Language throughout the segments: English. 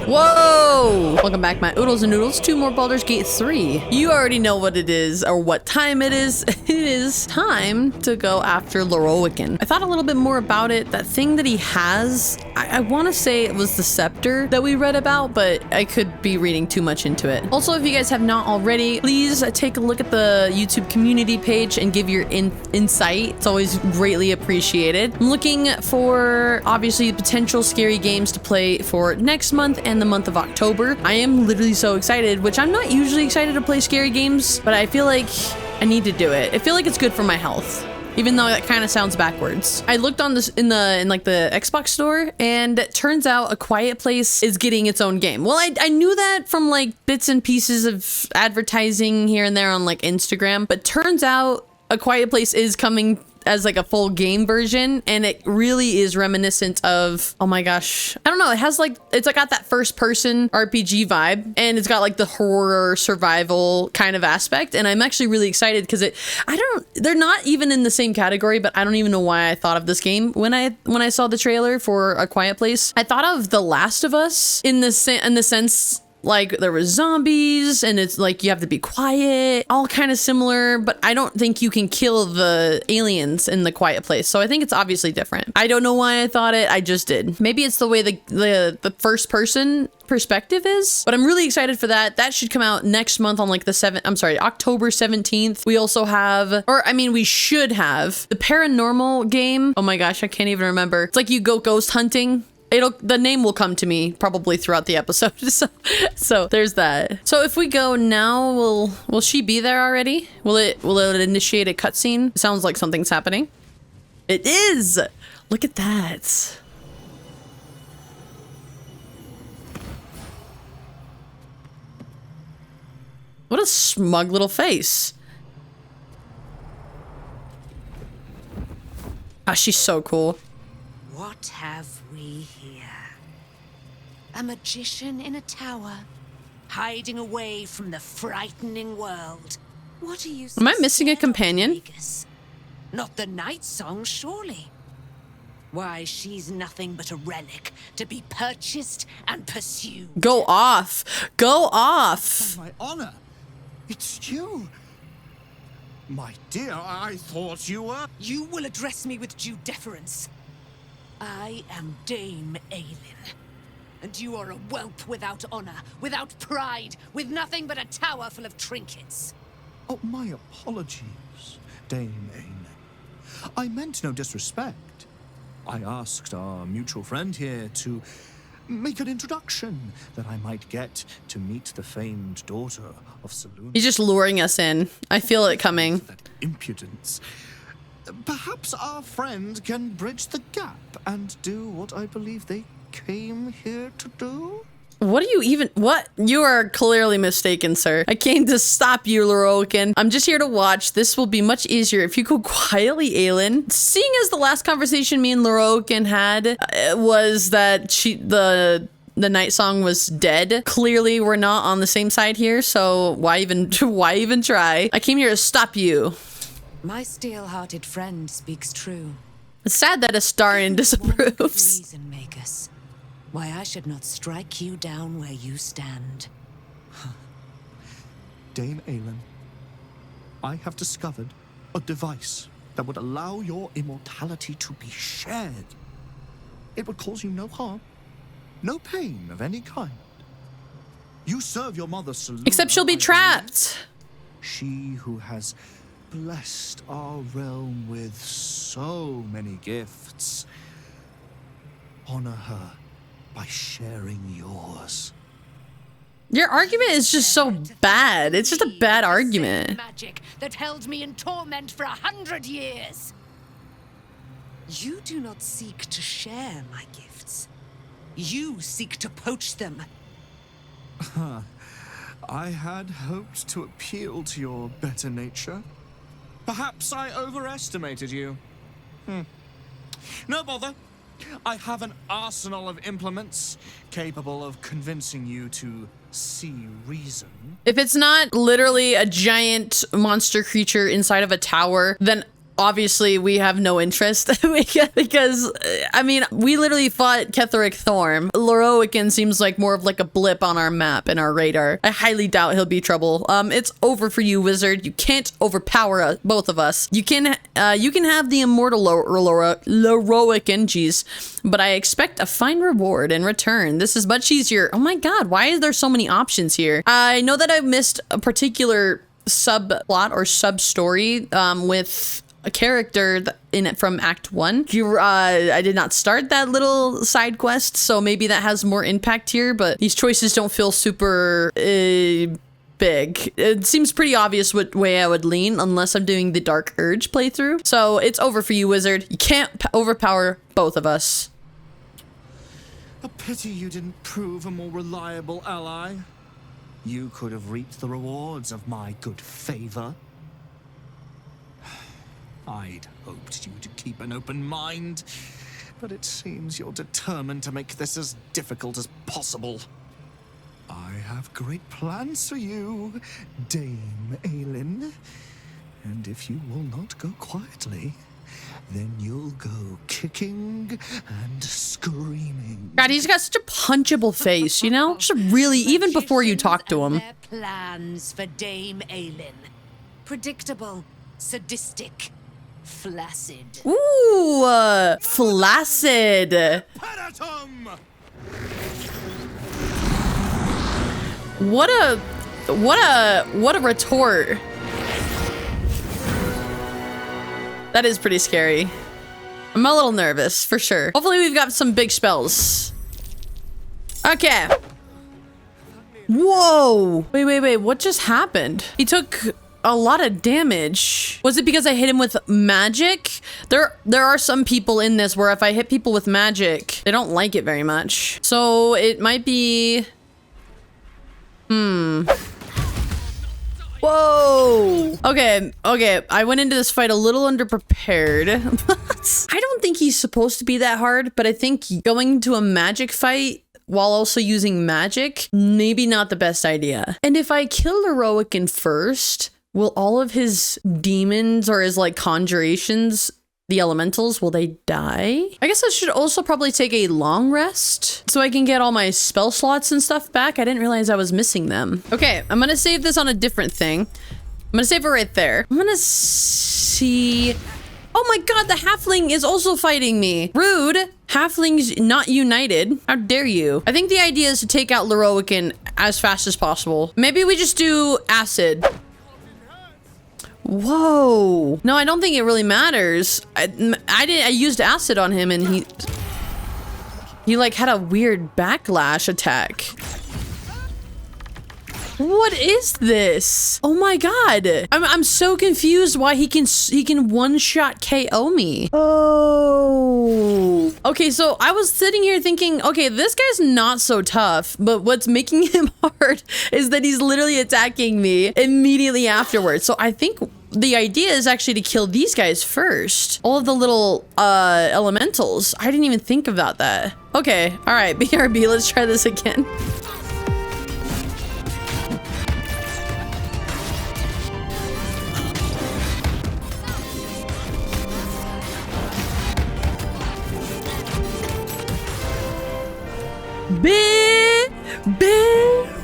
Whoa! Welcome back, my oodles and noodles, to more Baldurs Gate 3. You already know what it is, or what time it is. It is time to go after Wigton. I thought a little bit more about it. That thing that he has, I want to say it was the scepter that we read about, but I could be reading too much into it. Also, if you guys have not already, please take a look at the YouTube community page and give your insight. It's always greatly appreciated. I'm looking for, obviously, potential scary games to play for next month and the month of October. I am literally so excited, which I'm not usually excited to play scary games, but I feel like I need to do it. I feel like it's good for my health, even though that kind of sounds backwards. I looked on this in like the Xbox store, and it turns out A Quiet Place is getting its own game. Well, I knew that from like bits and pieces of advertising here and there on like Instagram, but turns out A Quiet Place is coming as like a full game version, and it really is reminiscent of, oh my gosh, I don't know, it has like, it's like got that first person RPG vibe, and it's got like the horror survival kind of aspect, and I'm actually really excited because they're not even in the same category, but I don't even know why I thought of this game when I saw the trailer for A Quiet Place. I thought of The Last of Us in the sense, like there was zombies and it's like you have to be quiet, all kind of similar, but I don't think you can kill the aliens in The Quiet Place. So I think it's obviously different. I don't know why I thought it, I just did. Maybe it's the way the first person perspective is, but I'm really excited for that. That should come out next month on like October 17th. We also have, we should have the paranormal game. Oh my gosh, I can't even remember. It's like you go ghost hunting. The name will come to me probably throughout the episode. So there's that. So if we go now, will she be there already? Will it initiate a cutscene? Sounds like something's happening. It is. Look at that. What a smug little face. Ah, she's so cool. What have we here? A magician in a tower, hiding away from the frightening world. What are you? Am I missing a companion? Not the night song, surely. Why, she's nothing but a relic to be purchased and pursued. Go off. Go off. My honor, it's you. My dear, I thought you were... You will address me with due deference. I am Dame Aelin, and you are a whelp without honor, without pride, with nothing but a tower full of trinkets. Oh, my apologies, Dame Aelin. I meant no disrespect. I asked our mutual friend here to make an introduction, that I might get to meet the famed daughter of Saloon. He's just luring us in. I feel it coming. That impudence. Perhaps our friend can bridge the gap and do what I believe they came here to do? What? You are clearly mistaken, sir. I came to stop you, Wigton. I'm just here to watch. This will be much easier if you go quietly, Aelin. Seeing as the last conversation me and Wigton had was that the night song was dead. Clearly, we're not on the same side here, so why even try? I came here to stop you. My steel-hearted friend speaks true. It's sad that Astarion disapproves. Reason make us. Why I should not strike you down where you stand. Dame Aelin, I have discovered a device that would allow your immortality to be shared. It would cause you no harm, no pain of any kind. You serve your mother, Saluna. Except she'll be trapped. She who has blessed our realm with so many gifts. Honor her by sharing yours. Your argument is just so bad. It's just a bad argument. Magic that held me in torment for 100 years. You do not seek to share my gifts. You seek to poach them. I had hoped to appeal to your better nature. Perhaps I overestimated you. No bother. I have an arsenal of implements capable of convincing you to see reason. If it's not literally a giant monster creature inside of a tower, then obviously we have no interest because I mean, we literally fought Ketheric Thorm. Lorowican seems like more of like a blip on our map and our radar. I highly doubt he'll be trouble. It's over for you, wizard. You can't overpower both of us. You can have the immortal Lorowican, geez, but I expect a fine reward in return. This is much easier. Oh my god, why is there so many options here? I know that I missed a particular subplot or sub story with a character in it from Act 1. I did not start that little side quest, so maybe that has more impact here, but these choices don't feel super big. It seems pretty obvious what way I would lean unless I'm doing the Dark Urge playthrough. So it's over for you, wizard. You can't overpower both of us. A pity you didn't prove a more reliable ally. You could have reaped the rewards of my good favor. I'd hoped you to keep an open mind, but it seems you're determined to make this as difficult as possible. I have great plans for you, Dame Aelin. And if you will not go quietly, then you'll go kicking and screaming. God, he's got such a punchable face, you know? Just really, even before you talk to him. Their plans for Dame Aelin. Predictable, sadistic, flaccid. Ooh, flaccid. Panatum! What a retort. That is pretty scary. I'm a little nervous, for sure. Hopefully we've got some big spells. Okay. Whoa. Wait. What just happened? He took a lot of damage. Was it because I hit him with magic? There are some people in this where if I hit people with magic, they don't like it very much. So it might be... Whoa. Okay. I went into this fight a little underprepared. I don't think he's supposed to be that hard, but I think going to a magic fight while also using magic, maybe not the best idea. And if I kill Lorowican first, will all of his demons or his like conjurations, the elementals, will they die? I guess I should also probably take a long rest so I can get all my spell slots and stuff back. I didn't realize I was missing them. Okay, I'm gonna save this on a different thing. I'm gonna save it right there. I'm gonna see... Oh my god, the halfling is also fighting me. Rude. Halflings not united. How dare you? I think the idea is to take out Lorowican as fast as possible. Maybe we just do acid. Whoa. No, I don't think it really matters. I used acid on him and he like had a weird backlash attack. What is this? Oh my god. I'm so confused why he can one-shot KO me. Oh. Okay, so I was sitting here thinking, okay, this guy's not so tough, but what's making him hard is that he's literally attacking me immediately afterwards. So I think the idea is actually to kill these guys first. All of the little elementals. I didn't even think about that. Okay, all right, BRB, let's try this again.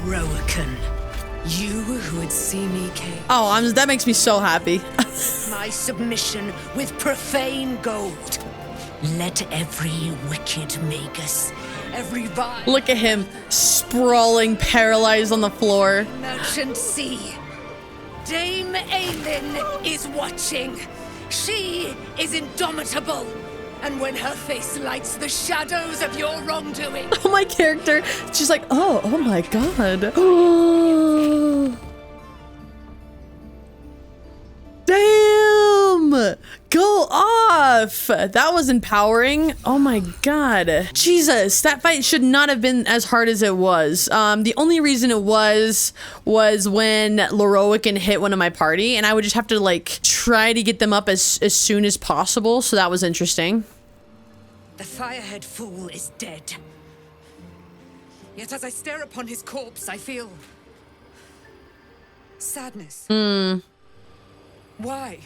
Lorowican, you who would see me KO. Oh, that makes me so happy. My submission with profane gold. Let every wicked magus, every vile... Look at him, sprawling, paralyzed on the floor. Merchant see. Dame Aelin is watching. She is indomitable. And when her face lights the shadows of your wrongdoing... Oh, my character, she's like, oh my god. Damn! Go off! That was empowering. Oh my god. Jesus, that fight should not have been as hard as it was. The only reason it was when Lorowican hit one of my party, and I would just have to like try to get them up as soon as possible, so that was interesting. The firehead fool is dead. Yet as I stare upon his corpse, I feel... sadness. Why?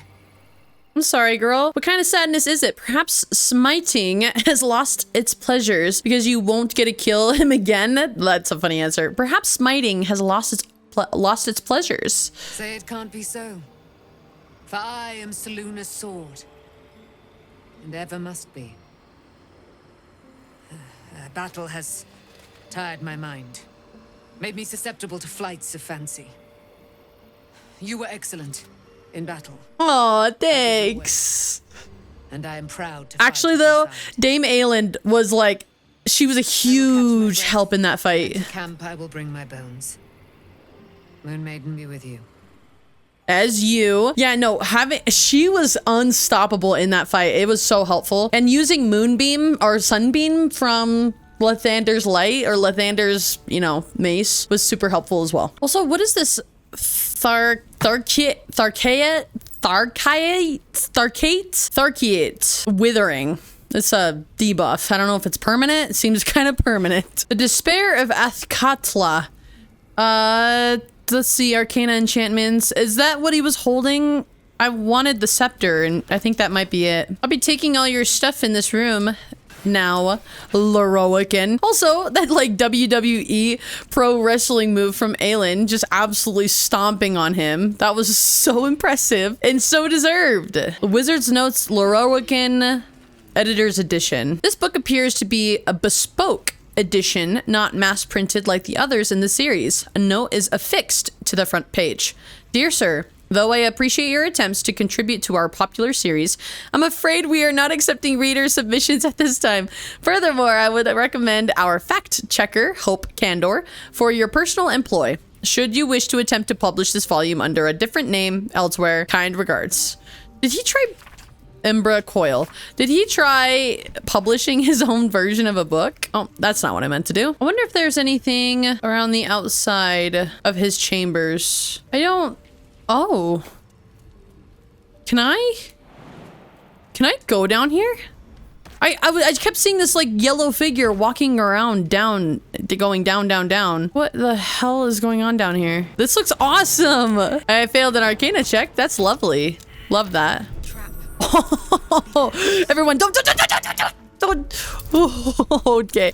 I'm sorry, girl. What kind of sadness is it? Perhaps smiting has lost its pleasures because you won't get to kill him again? That's a funny answer. Perhaps smiting has lost its pleasures. Say it can't be so. For I am Seluna's sword. And ever must be. Battle has tired my mind. Made me susceptible to flights of fancy. You were excellent in battle. Aw, thanks. And I am proud to Actually, though, Dame Aelin was like, she was a huge help in that fight. To camp, I will bring my bones. Moon Maiden be with you. As you. Yeah, no, she was unstoppable in that fight. It was so helpful. And using Moonbeam or Sunbeam from Lathander's light or Lathander's, you know, mace was super helpful as well. Also, what is this Tharkeate withering? It's a debuff. I don't know if it's permanent. It seems kind of permanent. The Despair of Athkatla. Let's see, Arcana enchantments. Is that what he was holding? I wanted the scepter, and I think that might be it. I'll be taking all your stuff in this room now, Lorowican. Also, that like WWE pro wrestling move from Aelin, just absolutely stomping on him. That was so impressive and so deserved. Wizard's Notes Lorowican Editor's Edition. This book appears to be a bespoke edition, not mass printed like the others in the series. A note is affixed to the front page. Dear Sir, though I appreciate your attempts to contribute to our popular series, I'm afraid we are not accepting reader submissions at this time. Furthermore, I would recommend our fact checker, Hope Candor, for your personal employ, should you wish to attempt to publish this volume under a different name elsewhere. Kind regards. Did he try Embra Coil? Did he try publishing his own version of a book? Oh, that's not what I meant to do. I wonder if there's anything around the outside of his chambers. I don't... Oh. Can I go down here? I kept seeing this like yellow figure walking around going down. What the hell is going on down here? This looks awesome. I failed an Arcana check. That's lovely. Love that. Everyone, don't.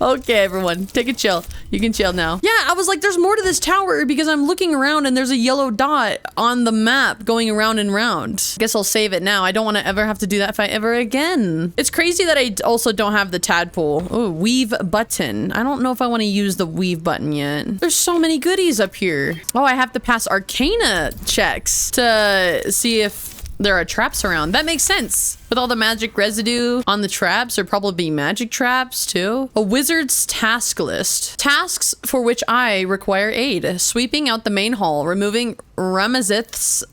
Okay, everyone, take a chill. You can chill now. Yeah, I was like, there's more to this tower because I'm looking around and there's a yellow dot on the map going around and round. Guess I'll save it now. I don't want to ever have to do that fight ever again. It's crazy that I also don't have the tadpole. Oh, weave button. I don't know if I want to use the weave button yet. There's so many goodies up here. Oh, I have to pass Arcana checks to see if there are traps around. That makes sense. With all the magic residue on the traps, there probably be magic traps too. A wizard's task list. Tasks for which I require aid. Sweeping out the main hall, removing Ramazith's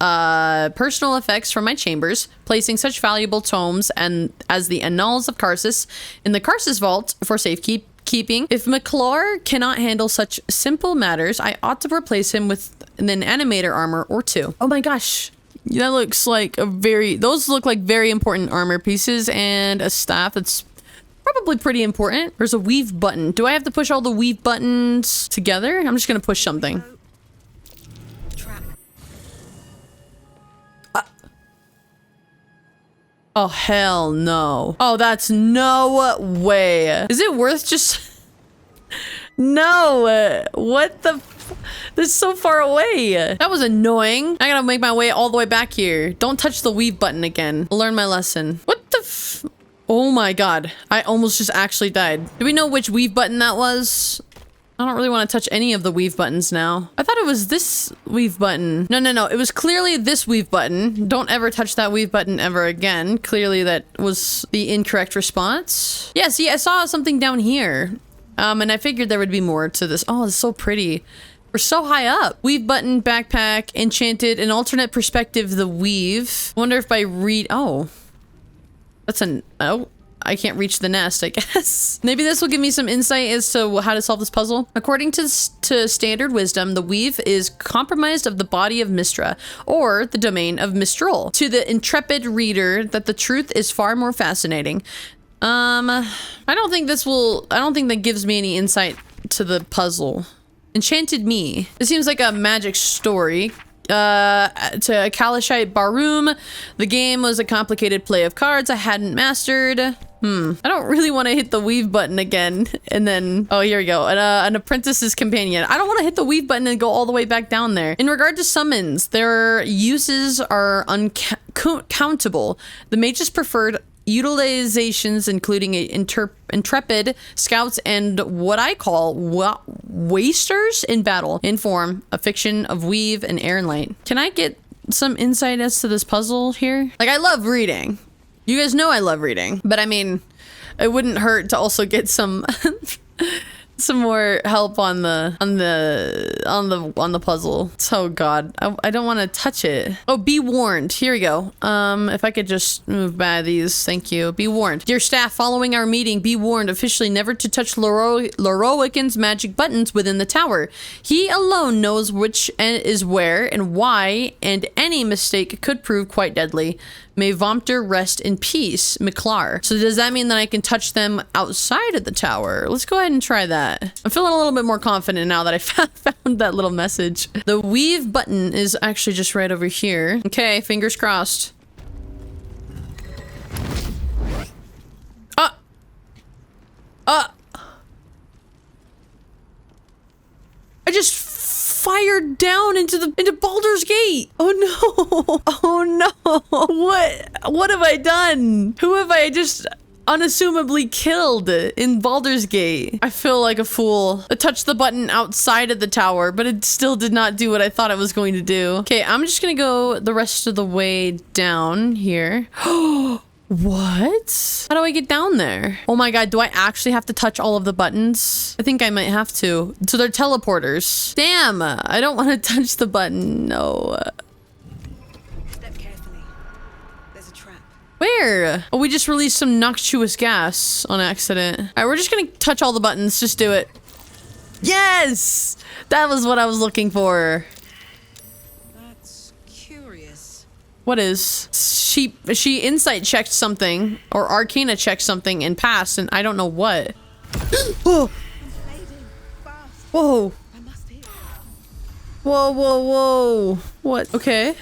personal effects from my chambers, placing such valuable tomes as the Annals of Karsus in the Karsus vault for safekeeping. If McClure cannot handle such simple matters, I ought to replace him with an animator armor or two. Oh my gosh. That looks like those look like very important armor pieces and a staff that's probably pretty important. There's a weave button. Do I have to push all the weave buttons together? I'm just gonna push something. Oh, hell no. Oh, that's no way. Is it worth just... No, what the... This is so far away. That was annoying. I gotta make my way all the way back here. Don't touch the weave button again. I'll learn my lesson. What the f... Oh my god. I almost just actually died. Do we know which weave button that was? I don't really want to touch any of the weave buttons now. I thought it was this weave button. No. It was clearly this weave button. Don't ever touch that weave button ever again. Clearly that was the incorrect response. Yeah, see, I saw something down here. And I figured there would be more to this. Oh, it's so pretty. We're so high up. Weave button, backpack, enchanted, an alternate perspective, the weave. Wonder if I read... Oh. That's an... Oh. I can't reach the nest, I guess. Maybe this will give me some insight as to how to solve this puzzle. According to standard wisdom, the weave is compromised of the body of Mystra, or the domain of Mistral. To the intrepid reader, that the truth is far more fascinating. I don't think that gives me any insight to the puzzle. Enchanted me. It seems like a magic story. to Kalashite Barum. The game was a complicated play of cards I hadn't mastered. I don't really want to hit the weave button again. And then, oh, here we go. An apprentice's companion. I don't want to hit the weave button and go all the way back down there. In regard to summons, their uses are uncountable. The mage's preferred utilizations, including intrepid scouts and what I call wasters in battle, inform a fiction of weave and air and light. Can I get some insight as to this puzzle here? Like, I love reading. You guys know I love reading, but I mean, it wouldn't hurt to also get some some more help on the puzzle. Oh god, I don't want to touch it. Oh, be warned. Here we go. If I could just move by these, thank you. Be warned, dear staff. Following our meeting, be warned officially never to touch Lorowikin's magic buttons within the tower. He alone knows which is where and why, and any mistake could prove quite deadly. May Vomter rest in peace, McClar. So does that mean that I can touch them outside of the tower? Let's go ahead and try that. I'm feeling a little bit more confident now that I found that little message. The weave button is actually just right over here. Okay, fingers crossed. I just fired down into Baldurs Gate. Oh no. Oh no. What have I done? Who have I just unassumably killed in Baldur's Gate? I feel like a fool. I touched the button outside of the tower, but it still did not do what I thought it was going to do. Okay, I'm just gonna go the rest of the way down here. What? How do I get down there? Oh my god, do I actually have to touch all of the buttons? I think I might have to. So they're teleporters. Damn, I don't want to touch the button. No. Step carefully. There's a trap. Where? Oh, we just released some noxious gas on accident. All right, we're just gonna touch all the buttons. Just do it. Yes! That was what I was looking for. That's curious. What is? She insight checked something or arcana checked something and passed, and I don't know what. Oh. Whoa. Whoa, whoa, whoa. What? Okay.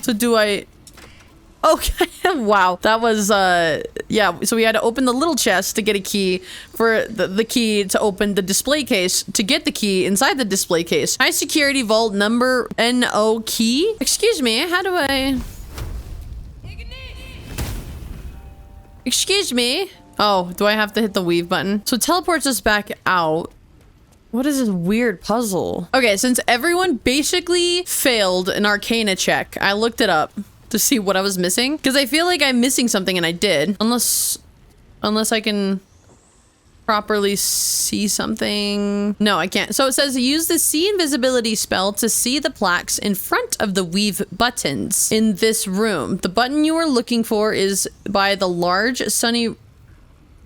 So do I... Okay. Wow. That was, yeah. So we had to open the little chest to get a key for the key to open the display case to get the key inside the display case. High security vault number NO key. Excuse me. How do I... Excuse me. Oh, do I have to hit the weave button? So it teleports us back out. What is this weird puzzle? Okay, since everyone basically failed an arcana check, I looked it up to see what I was missing. Because I feel like I'm missing something, and I did. Unless I can properly see something. No, I can't. So it says use the see invisibility spell to see the plaques in front of the weave buttons in this room. The button you are looking for is by the large sunny...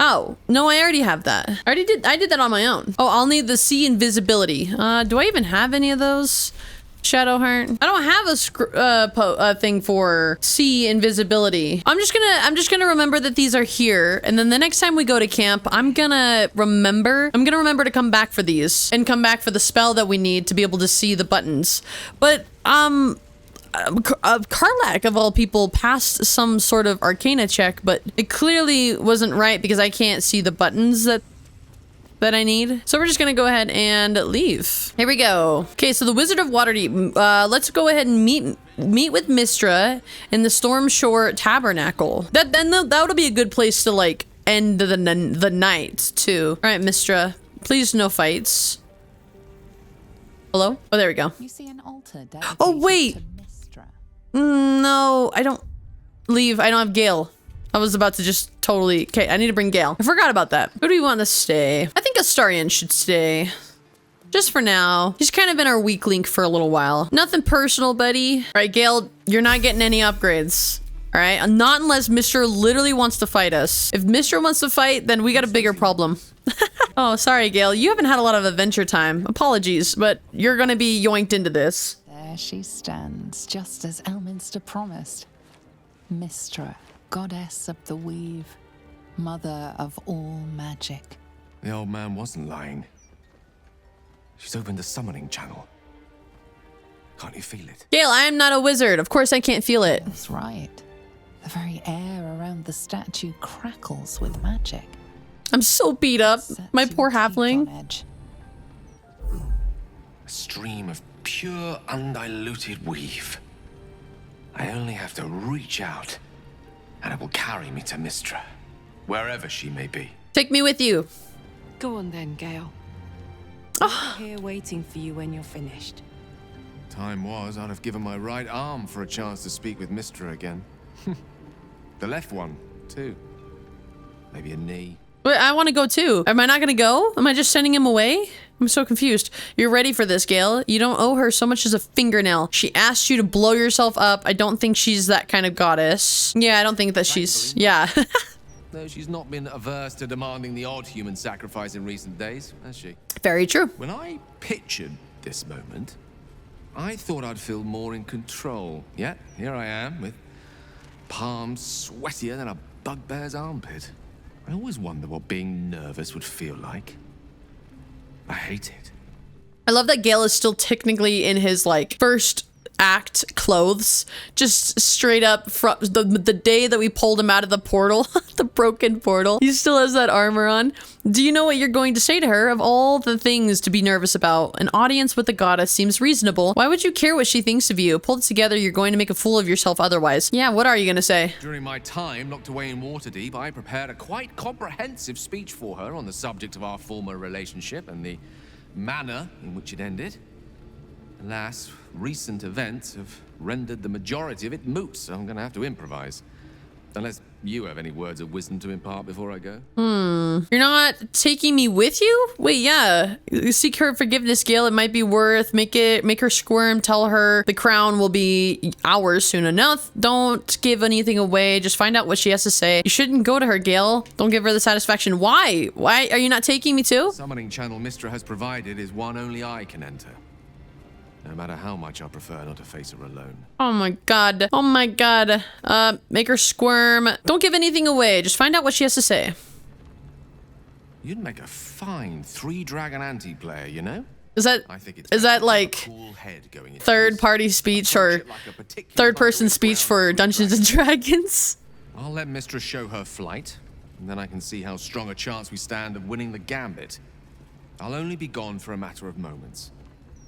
Oh, no, I already have that. I did that on my own. Oh, I'll need the see invisibility. Do I even have any of those? Shadowheart. I don't have a thing for see invisibility. I'm just gonna remember that these are here, and then the next time we go to camp, I'm gonna remember to come back for these and come back for the spell that we need to be able to see the buttons. But Karlak of all people passed some sort of arcana check, but it clearly wasn't right because I can't see the buttons that I need. So we're just gonna go ahead and leave. Here we go. Okay, so the Wizard of Waterdeep. Let's go ahead and meet with Mystra in the Storm Shore Tabernacle. That would be a good place to like end the night too. All right, Mystra, please no fights. Hello? Oh, there we go. You see an altar. Oh wait. No, I don't leave. I don't have Gale. I was about to just totally... Okay, I need to bring Gale. I forgot about that. Who do we want to stay? I think Astarion should stay. Just for now. He's kind of been our weak link for a little while. Nothing personal, buddy. All right, Gale, you're not getting any upgrades. All right? Not unless Mystra literally wants to fight us. If Mystra wants to fight, then we got a bigger problem. Oh, sorry, Gale. You haven't had a lot of adventure time. Apologies, but you're going to be yoinked into this. There she stands, just as Elminster promised. Mystra, goddess of the weave, mother of all magic. The old man wasn't lying. She's opened the summoning channel. Can't you feel it? Gale, I am not a wizard. Of course I can't feel it. That's right. The very air around the statue crackles with magic. I'm so beat up. Sets My your poor teeth halfling. on edge. A stream of pure, undiluted weave. I only have to reach out, and it will carry me to Mystra, wherever she may be. Take me with you. Go on then, Gale. I'm here waiting for you when you're finished. Time was, I'd have given my right arm for a chance to speak with Mystra again. The left one, too. Maybe a knee. But I want to go too. Am I not going to go? Am I just sending him away? I'm so confused. You're ready for this, Gale. You don't owe her so much as a fingernail. She asked you to blow yourself up. I don't think she's that kind of goddess. Yeah, I don't think that she's... Yeah. Though she's not been averse to demanding the odd human sacrifice in recent days, has she? Very true. When I pictured this moment, I thought I'd feel more in control. Yet, here I am, with palms sweatier than a bugbear's armpit. I always wonder what being nervous would feel like. I hate it. I love that Gale is still technically in his, like, first act clothes. Just straight up from the day that we pulled him out of the portal, the broken portal. He still has that armor on. Do you know what you're going to say to her? Of all the things to be nervous about, an audience with a goddess seems reasonable. Why would you care what she thinks of you? Pull it together, you're going to make a fool of yourself otherwise. Yeah, what are you going to say? During my time locked away in Waterdeep, I prepared a quite comprehensive speech for her on the subject of our former relationship and the manner in which it ended. Alas, recent events have rendered the majority of it moot, so I'm going to have to improvise. Unless you have any words of wisdom to impart before I go. You're not taking me with you? Wait, yeah. Seek her forgiveness, Gale. It might be worth. Make her squirm. Tell her the crown will be ours soon enough. Don't give anything away. Just find out what she has to say. You shouldn't go to her, Gale. Don't give her the satisfaction. Why? Why are you not taking me too? Summoning channel Mystra has provided is one only I can enter. No matter how much I prefer not to face her alone. Oh my god. Oh my god. Make her squirm. Don't give anything away. Just find out what she has to say. You'd make a fine 3-dragon anti-player, you know? Is that like cool head going into third this. party speech or Approach it like a particular third person virus speech ground for through Dungeons and Dragons? I'll let Mystra show her flight, and then I can see how strong a chance we stand of winning the gambit. I'll only be gone for a matter of moments.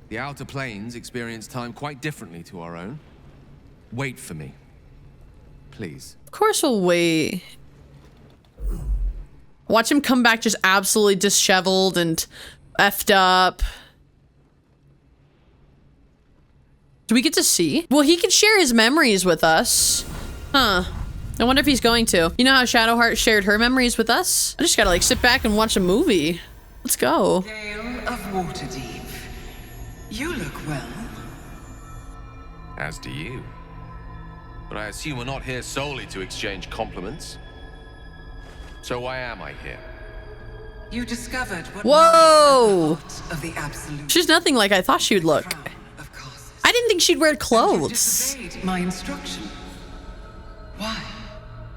The outer planes experience time quite differently to our own. Wait for me. Please. Of course we'll wait. Watch him come back just absolutely disheveled and effed up. Do we get to see? Well, he can share his memories with us. Huh. I wonder if he's going to. You know how Shadowheart shared her memories with us? I just gotta like sit back and watch a movie. Let's go. Gale of Waterdeep. You look well. As do you. But I assume we're not here solely to exchange compliments. So why am I here? You discovered what Whoa! lies at the heart of the absolute. She's nothing like I thought she would look. Crown of Carsus. I didn't think she'd wear You clothes. disobeyed my instruction. Why?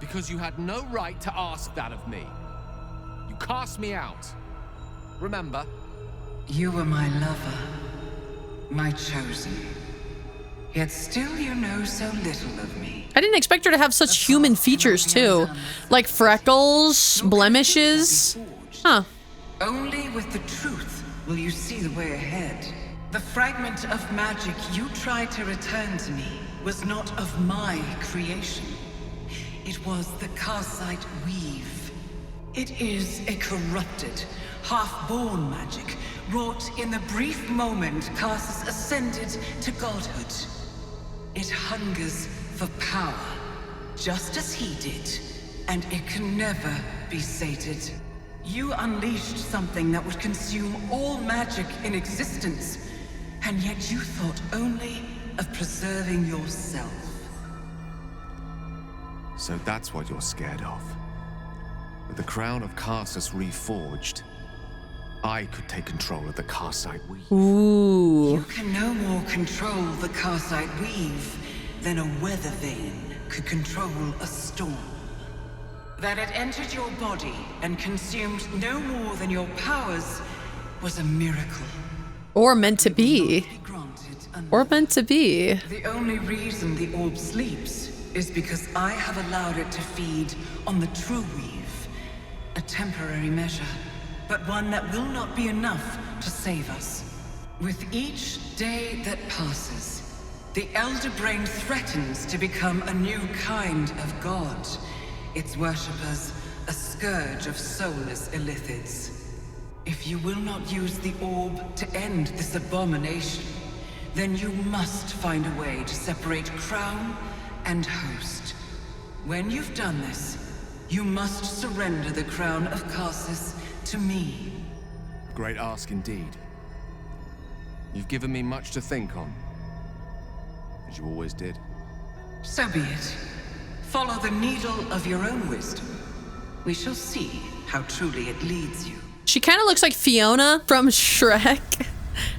Because you had no right to ask that of me. You cast me out. Remember? You were my lover, my chosen. Yet still you know so little of me. I didn't expect her to have such human features too. Like freckles, blemishes. Huh. Only with the truth will you see the way ahead. The fragment of magic you tried to return to me was not of my creation. It was the Karsite weave. It is a corrupted, half-born magic, wrought in the brief moment Karsus ascended to godhood. It hungers for power, just as he did, and it can never be sated. You unleashed something that would consume all magic in existence, and yet you thought only of preserving yourself. So that's what you're scared of. With the crown of Karsus reforged, I could take control of the Karsite weave. Ooh. You can no more control the Karsite weave than a weather vane could control a storm. That it entered your body and consumed no more than your powers was a miracle. Or meant to be. Not be granted. wanted Or meant to be. The only reason the orb sleeps is because I have allowed it to feed on the true weave. A temporary measure, but one that will not be enough to save us. With each day that passes, the Elder Brain threatens to become a new kind of god. Its worshippers, a scourge of soulless illithids. If you will not use the orb to end this abomination, then you must find a way to separate crown and host. When you've done this, you must surrender the crown of Karsus to me. Great ask indeed. You've given me much to think on, as you always did. So be it. Follow the needle of your own wisdom. We shall see how truly it leads you. She kind of looks like Fiona from Shrek.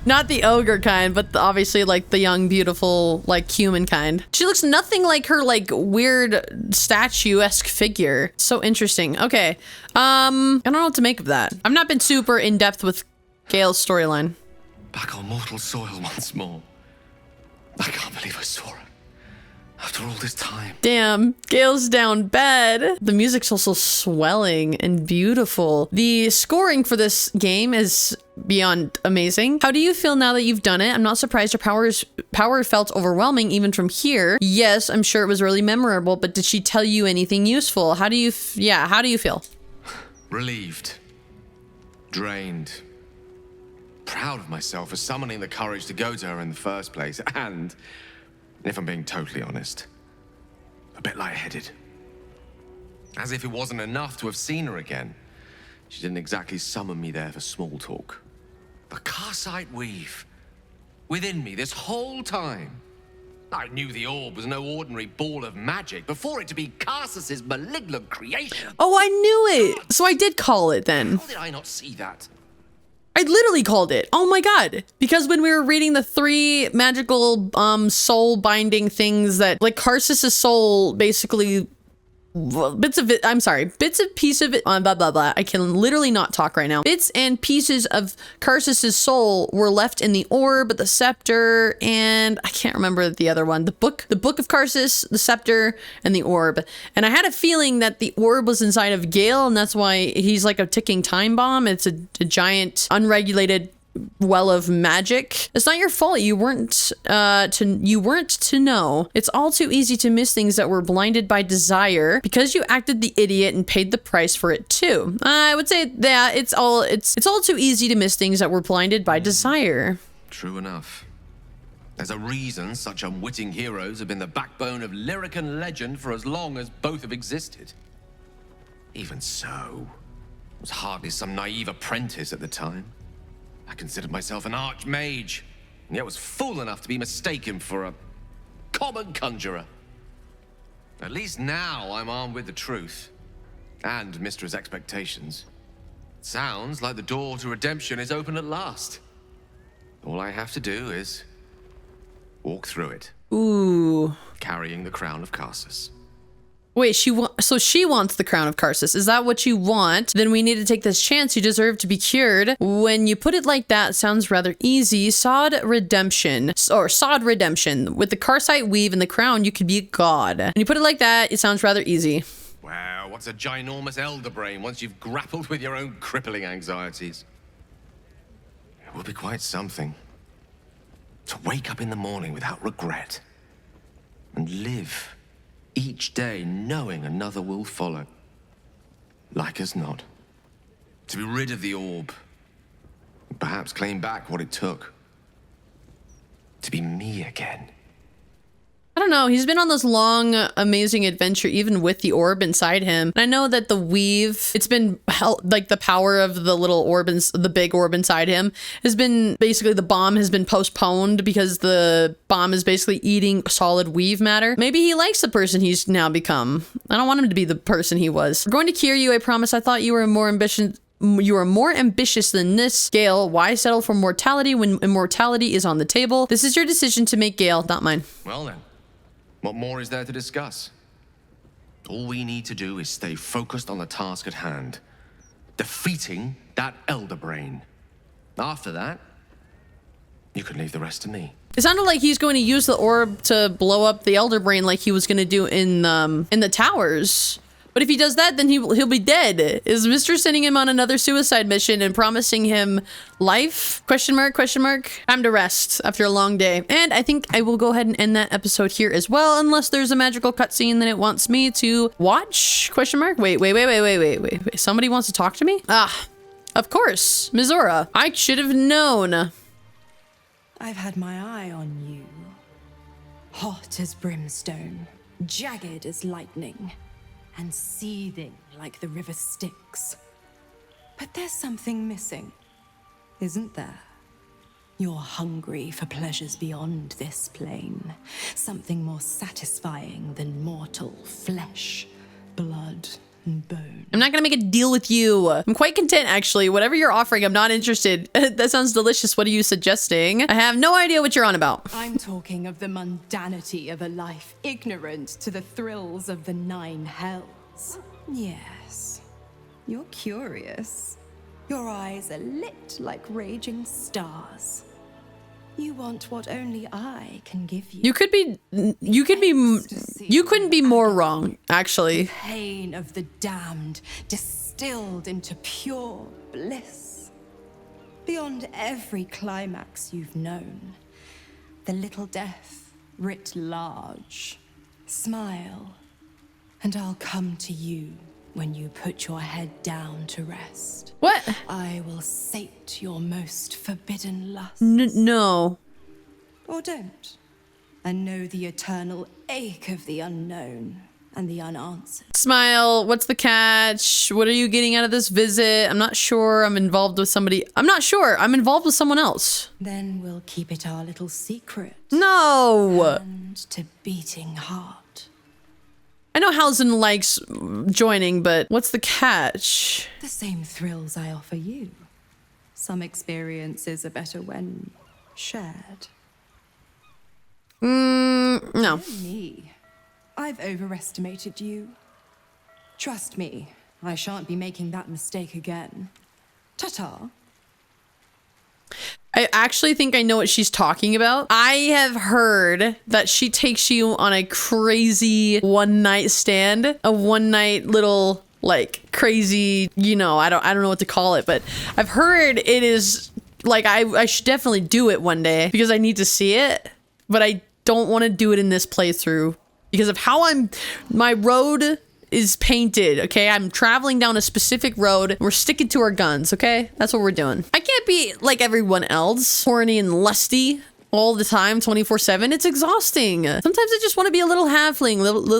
Not the ogre kind, but obviously like the young, beautiful, like human kind. She looks nothing like her like weird statue-esque figure. So interesting. Okay. I don't know what to make of that. I've not been super in depth with Gale's storyline. Back on mortal soil once more. I can't believe I saw it. After all this time. Damn, Gale's down bad. The music's also swelling and beautiful. The scoring for this game is beyond amazing. How do you feel now that you've done it? I'm not surprised your power felt overwhelming even from here. Yes, I'm sure it was really memorable, but did she tell you anything useful? How do you feel? Relieved. Drained. Proud of myself for summoning the courage to go to her in the first place, and, if I'm being totally honest, a bit lightheaded. As if it wasn't enough to have seen her again. She didn't exactly summon me there for small talk. The Karsite weave. Within me this whole time. I knew the orb was no ordinary ball of magic before it to be Karsus's malignant creation. Oh, I knew it! So I did call it then. How did I not see that? I literally called it. Oh my god. Because when we were reading the 3 magical soul binding things that like Karsus's soul basically bits and pieces of it blah blah blah. I can literally not talk right now. Bits and pieces of Karsus's soul were left in the orb, the scepter, and I can't remember the other one. The book of Karsus, the scepter, and the orb. And I had a feeling that the orb was inside of Gale, and that's why he's like a ticking time bomb. It's a giant unregulated well of magic. It's not your fault. You weren't to know. It's all too easy to miss things that were blinded by desire because you acted the idiot and paid the price for it too. I would say that it's all too easy to miss things that were blinded by desire. True enough. There's a reason such unwitting heroes have been the backbone of lyric and legend for as long as both have existed. Even so, I was hardly some naive apprentice at the time. I considered myself an archmage, and yet was fool enough to be mistaken for a common conjurer. At least now I'm armed with the truth, and Mystra's expectations. It sounds like the door to redemption is open at last. All I have to do is walk through it. Ooh. Carrying the crown of Karsus. Wait, so she wants the crown of Karsus. Is that what you want? Then we need to take this chance. You deserve to be cured. When you put it like that, it sounds rather easy. Sod redemption. With the Karsite weave and the crown, you could be a god. When you put it like that, it sounds rather easy. Wow, what's a ginormous elder brain once you've grappled with your own crippling anxieties? It would be quite something. To wake up in the morning without regret. And live each day knowing another will follow. Like as not. To be rid of the orb. And perhaps claim back what it took. To be me again. I don't know. He's been on this long, amazing adventure, even with the orb inside him. And I know that the weave, it's been like the power of the little orb, the big orb inside him has been basically the bomb has been postponed because the bomb is basically eating solid weave matter. Maybe he likes the person he's now become. I don't want him to be the person he was. We're going to cure you, I promise. I thought you were more ambitious. You are more ambitious than this, Gale. Why settle for mortality when immortality is on the table? This is your decision to make, Gale, not mine. Well then. What more is there to discuss? All we need to do is stay focused on the task at hand. Defeating that elder brain. After that, You can leave the rest to me. It sounded like he's going to use the orb to blow up the Elder Brain like he was going to do in the towers. But if he does that, then he'll be dead. Is Mystra sending him on another suicide mission and promising him life? Question mark, question mark. Time to rest after a long day. And I think I will go ahead and end that episode here as well, unless there's a magical cutscene that it wants me to watch? Question mark. Wait. Somebody wants to talk to me? Ah, of course, Mystra. I should have known. I've had my eye on you. Hot as brimstone, jagged as lightning, and seething like the river Styx. But there's something missing, isn't there? You're hungry for pleasures beyond this plane. Something more satisfying than mortal flesh, blood, and bone. I'm not gonna make a deal with you. I'm quite content, actually. Whatever you're offering, I'm not interested. That sounds delicious. What are you suggesting? I have no idea what you're on about. I'm talking of the mundanity of a life ignorant to the thrills of the 9 hells. Yes, you're curious. Your eyes are lit like raging stars. You want what only I can give you. You couldn't be more wrong, actually. Pain of the damned, distilled into pure bliss. Beyond every climax you've known. The little death writ large. Smile, and I'll come to you when you put your head down to rest. What? I will sate your most forbidden lust. No. Or don't. And know the eternal ache of the unknown and the unanswered. Smile. What's the catch? What are you getting out of this visit? I'm not sure. I'm involved with somebody. I'm not sure. I'm involved with someone else. Then we'll keep it our little secret. No. And to beating heart. I know Halsin likes joining, but what's the catch? The same thrills I offer you. Some experiences are better when shared. No. Me. I've overestimated you. Trust me, I shan't be making that mistake again. Ta-ta. I actually think I know what she's talking about. I have heard that she takes you on a crazy one-night stand, a one-night little like crazy, you know, I don't know what to call it, but I've heard it is like I should definitely do it one day because I need to see it, but I don't want to do it in this playthrough because of how my road is painted, okay? I'm traveling down a specific road. We're sticking to our guns, okay? That's what we're doing. I can't be like everyone else, horny and lusty all the time, 24/7. It's exhausting. Sometimes I just want to be a little halfling,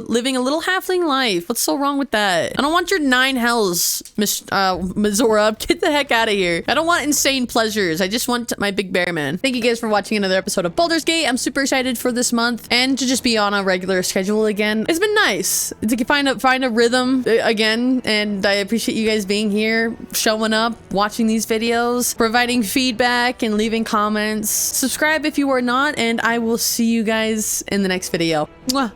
living a little halfling life. What's so wrong with that? I don't want your 9 hells, Mystra. Get the heck out of here. I don't want insane pleasures. I just want my big bear man. Thank you guys for watching another episode of Baldur's Gate. I'm super excited for this month and to just be on a regular schedule again. It's been nice to find a rhythm again, and I appreciate you guys being here, showing up, watching these videos, providing feedback, and leaving comments. Subscribe if you are not, and I will see you guys in the next video. Mwah.